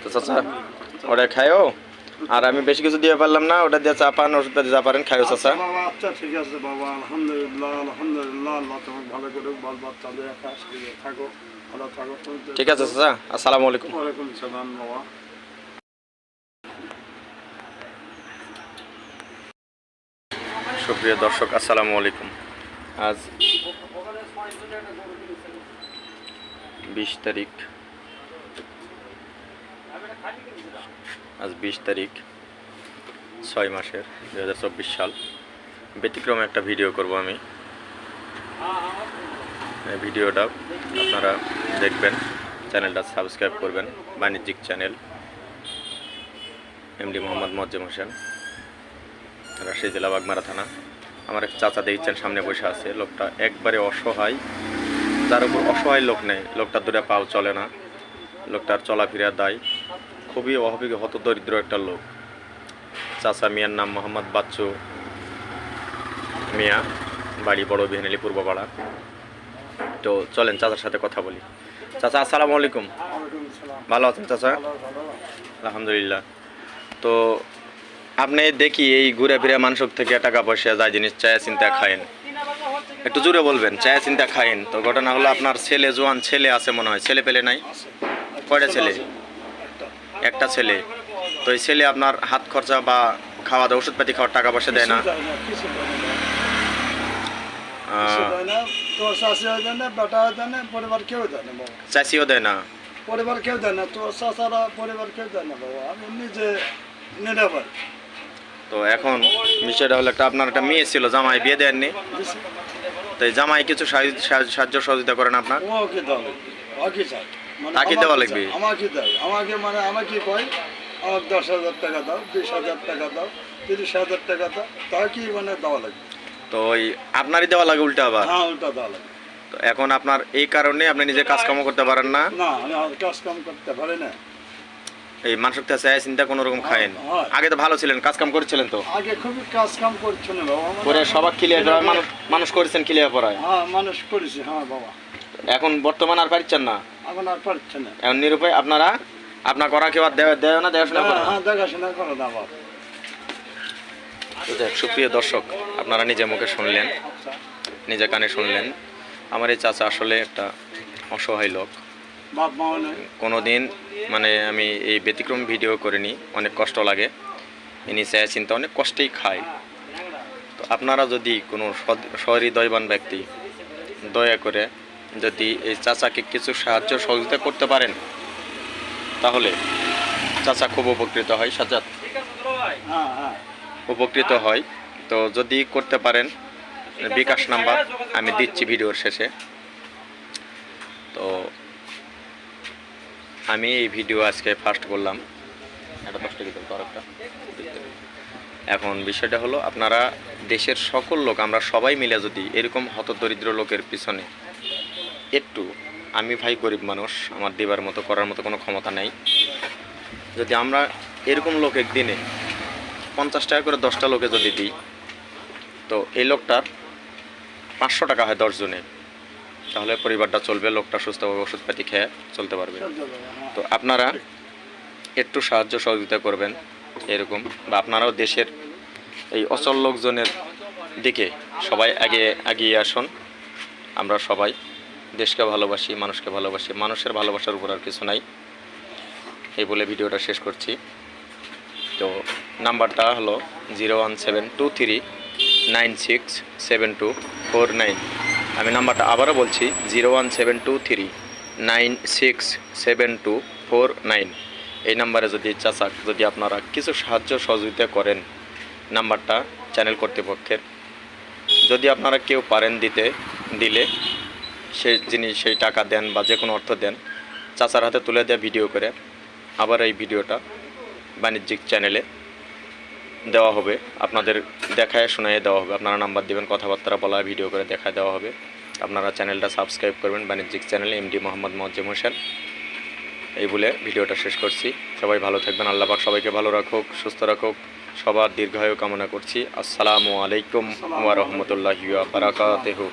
তো চাচা ওটা খায়ও, আর আমি বেশি কিছু দিয়ে পারলাম না, ওটা দিয়ে চা পান ওষুধটা দিয়ে যা পারেন খায়ও চাচা। আচ্ছা ঠিক আছে বাবা, আলহামদুলিল্লাহ আলহামদুলিল্লাহ, আল্লাহ তোমাকে ভালো করুক, বাল বাচ্চা দিয়ে থাকো, ভালো থাকো। ঠিক আছে চাচা, আসসালামু আলাইকুম। ওয়ালাইকুম সালাম বাবা। সুপ্রিয় দর্শক আসসালামু আলাইকুম। আজ 20 তারিখ, আজ 20 তারিখ 6 মাসের 2024 সাল। ব্যতিক্রমে একটা ভিডিও করব আমি। এই ভিডিওটা আপনারা দেখবেন, চ্যানেলটা সাবস্ক্রাইব করবেন। বাণিজ্যিক চ্যানেল, এমডি মোহাম্মদ মোয়াজ্জেম হোসেন, রাজশাহী জেলা বাগমারা থানা। আমার এক চাচা দেখছেন সামনে বসে আছে, লোকটা একবারে অসহায়, যার উপর অসহায় লোক নেই। লোকটার দুটো পাও চলে না, লোকটার চলাফেরা দায়, খুবই অভাবী হতদরিদ্র একটা লোক। চাচা মিয়ার নাম মোহাম্মদ বাচ্চু মিয়া, বাড়ি বড় বিহানেলি পূর্বপাড়া। তো চলেন চাচার সাথে কথা বলি। চাচা আসসালামু আলাইকুম। ভালো আছেন চাচা? আলহামদুলিল্লাহ। তো আপনি দেখি এই ঘুরে ফিরে মানুষ থেকে টাকা পয়সা যায় জিনিস চায়া চিন্তা খায়েন, একটু জোরে বলবেন। চায়া চিন্তা খায়েন। তো ঘটনা হলো আপনার ছেলে, জোয়ান ছেলে আছে মনে হয়, ছেলে পেলে নাই? কয়টা ছেলে? একটা ছেলে। তো এই ছেলে আপনার হাত খরচা বা খাওয়া দাওয়া ওষুধপাতি খাওয়ার টাকা পয়সা দেয় না? চাষিও দেয় না, পরিবার কেউ দেয় না, তোর চাচারা পরিবার কেউ দেয় না বাবা, আমি নিজে নিরাপদ। তো এখন বিষয়টা হলো একটা, আপনার একটা মেয়ে ছিল, জামাই বিয়ে দেননি, তো এই জামাই কিছু সাহায্য সহযোগিতা করেন আপনার? ওকে দাও, ওকে চাই, তাকে দেওয়া লাগবে? আমাকে দেয়, আমাকে মানে আমাকে কয় আমাকে 10,000 টাকা দাও, 20,000 টাকা দাও, 30,000 টাকা দাও, তাকে মানে দেওয়া লাগবে। তো ওই আপনারই দেওয়া লাগে উল্টা আবার? হ্যাঁ উল্টা দেওয়া লাগে। তো এখন আপনার এই কারণে আপনি নিজে কাজকামও করতে পারেন না? না আমি কাজ কাম করতে পারি না। এই মানুষের কাছে চিন্তা কোনো রকম খায়েন? আগে তো ভালো ছিলেন, কাজ কাম করেছিলেন তো? আগে খুবই কাজ কাম করছিল বাবা, পরে সবাক ক্লিয়ার মানুষ করেছেন, ক্লিয়ার পড়ায়? হ্যাঁ মানুষ করেছি, হ্যাঁ বাবা। এখন বর্তমান আর পারছেন না? এখন আর পারছে না। এখন নিরুপায় আপনারা, আপনার করা কেউ আর দেয় না, দেখাশোনা করে? হ্যাঁ দেখাশোনা করো না বাবা। সুপ্রিয় দর্শক, আপনারা নিজে মুখে শুনলেন, নিজে কানে শুনলেন, আমার এই চাচা আসলে একটা অসহায় লোক। কোনো দিন মানে আমি এই ব্যতিক্রম ভিডিও করিনি, অনেক কষ্ট লাগে, ইনি চায় চিন্তা অনেক কষ্টেই খায়। তো আপনারা যদি কোনো সহৃদয়বান ব্যক্তি দয়া করে যদি এই চাচাকে কিছু সাহায্য সহযোগিতা করতে পারেন, তাহলে চাচা খুব উপকৃত হয়, সাজাদ উপকৃত হয়। তো যদি করতে পারেন, বিকাশ নাম্বার আমি দিচ্ছি ভিডিওর শেষে। তো আমি এই ভিডিও আজকে ফার্স্ট করলাম, এটা 10 টাকা দিতে আরেকটা। এখন বিষয়টা হলো, আপনারা দেশের সকল লোক, আমরা সবাই মিলে যদি এরকম হতদরিদ্র লোকের পিছনে একটু, আমি ভাই গরিব মানুষ, আমার দিবার মতো করার মতো কোনো ক্ষমতা নেই, যদি আমরা এরকম লোক একদিনে 50 টাকা করে 10টা লোকে যদি দিই, তো এই লোকটার 500 টাকা হয় 10 জনে, তাহলে পরিবারটা চলবে, লোকটা সুস্থভাবে ওষুধপাতি খেয়ে চলতে পারবে। তো আপনারা একটু সাহায্য সহযোগিতা করবেন এরকম, বা আপনারাও দেশের এই অচল লোকজনের দিকে সবাই এগিয়ে আসুন। আমরা সবাই দেশকে ভালোবাসি, মানুষকে ভালোবাসি, মানুষের ভালোবাসার উপর আর কিছু নাই, এই বলে ভিডিওটা শেষ করছি। তো নাম্বারটা হলো 01723967249। আমি নাম্বারটা আবারও বলছি, 01723967249। এই নাম্বারে যদি চাচাক যদি আপনারা কিছু সাহায্য সহযোগিতা করেন, নাম্বারটা চ্যানেল কর্তৃপক্ষের, যদি আপনারা কেউ পারেন দিলে সেই টাকা দেন বা যে কোনো অর্থ দেন, চাচার হাতে তুলে দেওয়া ভিডিও করে আবার এই ভিডিওটা বাণিজ্যিক চ্যানেলে দেওয়া হবে, আপনাদের দেখায় শোনায় দেওয়া হবে। আপনারা নাম্বার দেবেন, কথাবার্তা বলা, ভিডিও করে দেখায় দেওয়া হবে। আপনারা চ্যানেলটা সাবস্ক্রাইব করবেন, বাণিজ্যিক চ্যানেলে এমডি মোহাম্মদ মোয়াজ্জেম হোসেন। এই বলে ভিডিওটা শেষ করছি। সবাই ভালো থাকবেন, আল্লাহ পাক সবাইকে ভালো রাখুক, সুস্থ রাখুক, সবার দীর্ঘায়ু কামনা করছি। আসসালামু আলাইকুম ওয়া রাহমাতুল্লাহি ওয়া বারাকাতুহু।